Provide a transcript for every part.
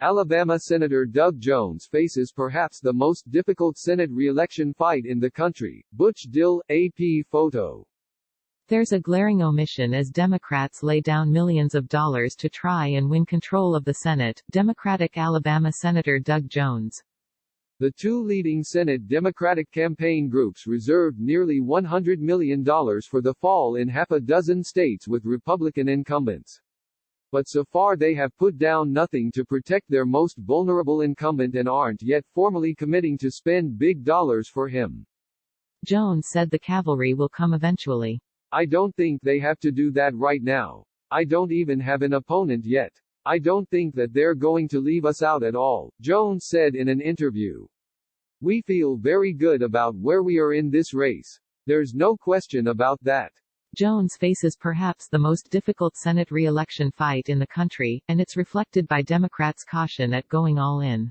Alabama Senator Doug Jones faces perhaps the most difficult Senate re-election fight in the country. Butch Dill, AP photo. There's a glaring omission as Democrats lay down millions of dollars to try and win control of the Senate. Democratic Alabama Senator Doug Jones. The two leading Senate Democratic campaign groups reserved nearly $100 million for the fall in half a dozen states with Republican incumbents. But so far they have put down nothing to protect their most vulnerable incumbent and aren't yet formally committing to spend big dollars for him. Jones said the cavalry will come eventually. I don't think they have to do that right now. I don't even have an opponent yet. I don't think that they're going to leave us out at all, Jones said in an interview. We feel very good about where we are in this race. There's no question about that. Jones faces perhaps the most difficult Senate re-election fight in the country, and it's reflected by Democrats' caution at going all in.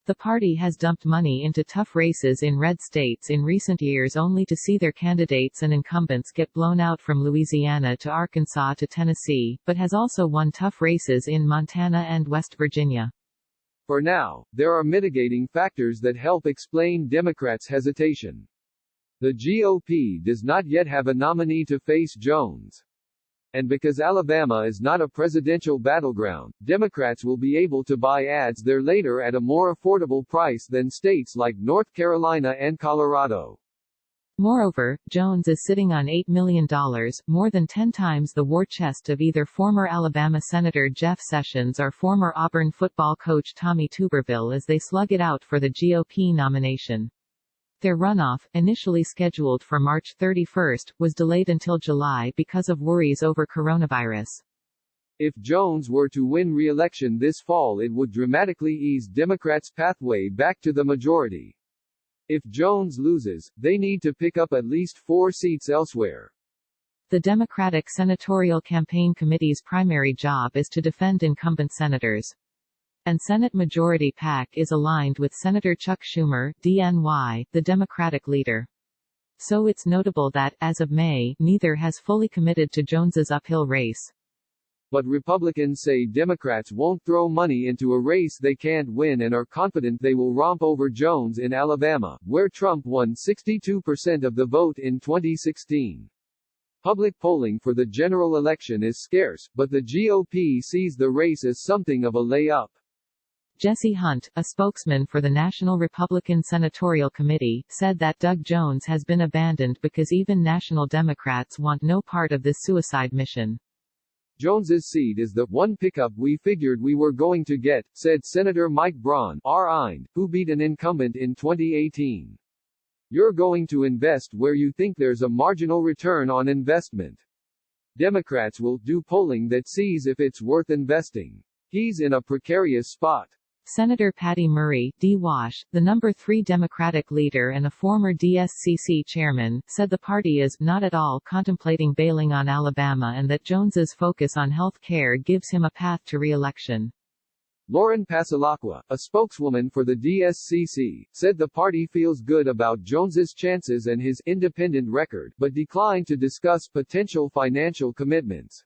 The party has dumped money into tough races in red states in recent years only to see their candidates and incumbents get blown out from Louisiana to Arkansas to Tennessee, but has also won tough races in Montana and West Virginia. For now, there are mitigating factors that help explain Democrats' hesitation. The GOP does not yet have a nominee to face Jones. And because Alabama is not a presidential battleground, Democrats will be able to buy ads there later at a more affordable price than states like North Carolina and Colorado. Moreover, Jones is sitting on $8 million, more than 10 times the war chest of either former Alabama Senator Jeff Sessions or former Auburn football coach Tommy Tuberville as they slug it out for the GOP nomination. Their runoff, initially scheduled for March 31, was delayed until July because of worries over coronavirus. If Jones were to win re-election this fall, it would dramatically ease Democrats' pathway back to the majority. If Jones loses, they need to pick up at least 4 seats elsewhere. The Democratic Senatorial Campaign Committee's primary job is to defend incumbent senators. And Senate Majority PAC is aligned with Senator Chuck Schumer, DNY, the Democratic leader. So it's notable that, as of May, neither has fully committed to Jones's uphill race. But Republicans say Democrats won't throw money into a race they can't win and are confident they will romp over Jones in Alabama, where Trump won 62% of the vote in 2016. Public polling for the general election is scarce, but the GOP sees the race as something of a layup. Jesse Hunt, a spokesman for the National Republican Senatorial Committee, said that Doug Jones has been abandoned because even national Democrats want no part of this suicide mission. Jones's seat is the one pickup we figured we were going to get, said Senator Mike Braun, who beat an incumbent in 2018. You're going to invest where you think there's a marginal return on investment. Democrats will do polling that sees if it's worth investing. He's in a precarious spot. Senator Patty Murray, D-Wash, the number 3 Democratic leader and a former DSCC chairman, said the party is not at all contemplating bailing on Alabama and that Jones's focus on health care gives him a path to re-election. Lauren Pasalacqua, a spokeswoman for the DSCC, said the party feels good about Jones's chances and his independent record, but declined to discuss potential financial commitments.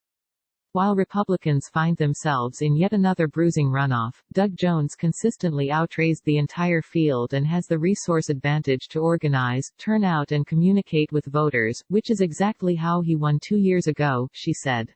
While Republicans find themselves in yet another bruising runoff, Doug Jones consistently outraised the entire field and has the resource advantage to organize, turn out and communicate with voters, which is exactly how he won 2 years ago, she said.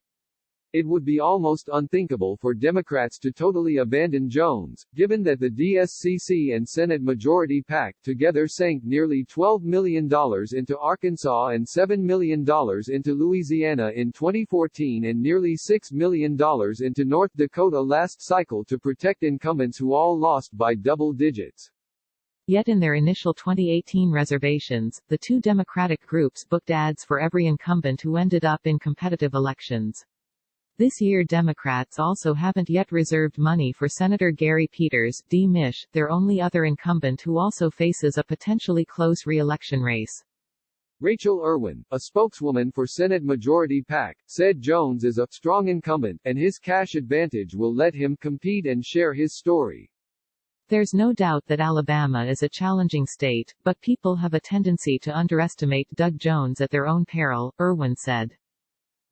It would be almost unthinkable for Democrats to totally abandon Jones, given that the DSCC and Senate Majority PAC together sank nearly $12 million into Arkansas and $7 million into Louisiana in 2014 and nearly $6 million into North Dakota last cycle to protect incumbents who all lost by double digits. Yet in their initial 2018 reservations, the two Democratic groups booked ads for every incumbent who ended up in competitive elections. This year Democrats also haven't yet reserved money for Senator Gary Peters, D. Mich, their only other incumbent who also faces a potentially close re-election race. Rachel Irwin, a spokeswoman for Senate Majority PAC, said Jones is a strong incumbent, and his cash advantage will let him compete and share his story. There's no doubt that Alabama is a challenging state, but people have a tendency to underestimate Doug Jones at their own peril, Irwin said.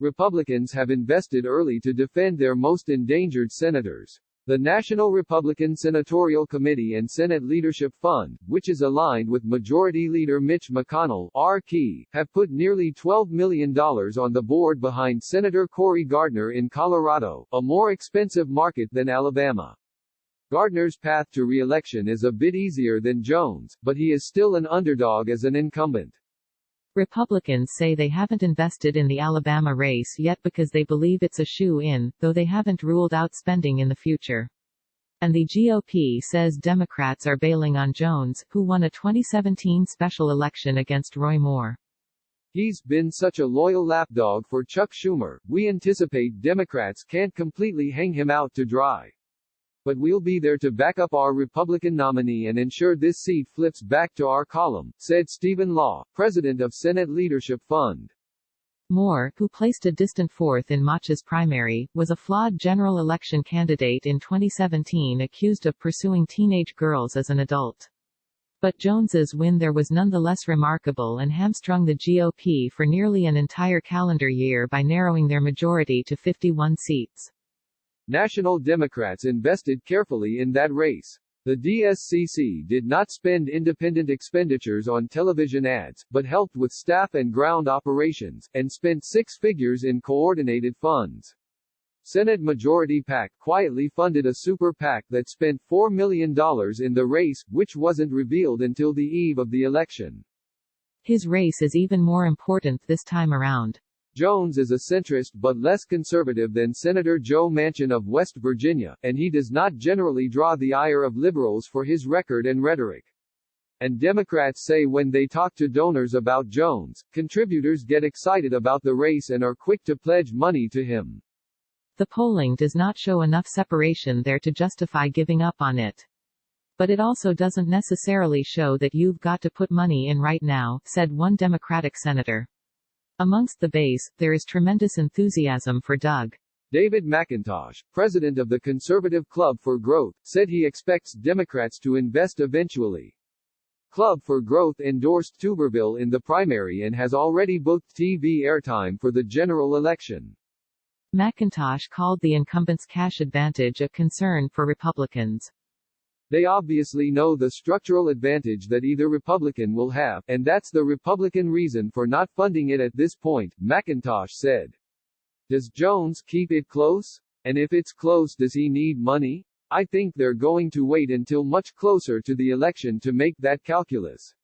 Republicans have invested early to defend their most endangered senators. The National Republican Senatorial Committee and Senate Leadership Fund, which is aligned with Majority Leader Mitch McConnell, R-Key, have put nearly $12 million on the board behind Senator Cory Gardner in Colorado, a more expensive market than Alabama. Gardner's path to re-election is a bit easier than Jones, but he is still an underdog as an incumbent. Republicans say they haven't invested in the Alabama race yet because they believe it's a shoe-in, though they haven't ruled out spending in the future. And the GOP says Democrats are bailing on Jones, who won a 2017 special election against Roy Moore. He's been such a loyal lapdog for Chuck Schumer, we anticipate Democrats can't completely hang him out to dry. But we'll be there to back up our Republican nominee and ensure this seat flips back to our column, said Stephen Law, president of Senate Leadership Fund. Moore, who placed a distant fourth in Mach's primary, was a flawed general election candidate in 2017 accused of pursuing teenage girls as an adult. But Jones's win there was nonetheless remarkable and hamstrung the GOP for nearly an entire calendar year by narrowing their majority to 51 seats. National Democrats invested carefully in that race. The DSCC did not spend independent expenditures on television ads, but helped with staff and ground operations, and spent six figures in coordinated funds. Senate Majority PAC quietly funded a super PAC that spent $4 million in the race, which wasn't revealed until the eve of the election. His race is even more important this time around. Jones is a centrist but less conservative than Senator Joe Manchin of West Virginia, and he does not generally draw the ire of liberals for his record and rhetoric. And Democrats say when they talk to donors about Jones, contributors get excited about the race and are quick to pledge money to him. The polling does not show enough separation there to justify giving up on it. But it also doesn't necessarily show that you've got to put money in right now, said one Democratic senator. Amongst the base, there is tremendous enthusiasm for Doug. David McIntosh, president of the Conservative Club for Growth, said he expects Democrats to invest eventually. Club for Growth endorsed Tuberville in the primary and has already booked TV airtime for the general election. McIntosh called the incumbent's cash advantage a concern for Republicans. They obviously know the structural advantage that either Republican will have, and that's the Republican reason for not funding it at this point, McIntosh said. Does Jones keep it close? And if it's close, does he need money? I think they're going to wait until much closer to the election to make that calculus.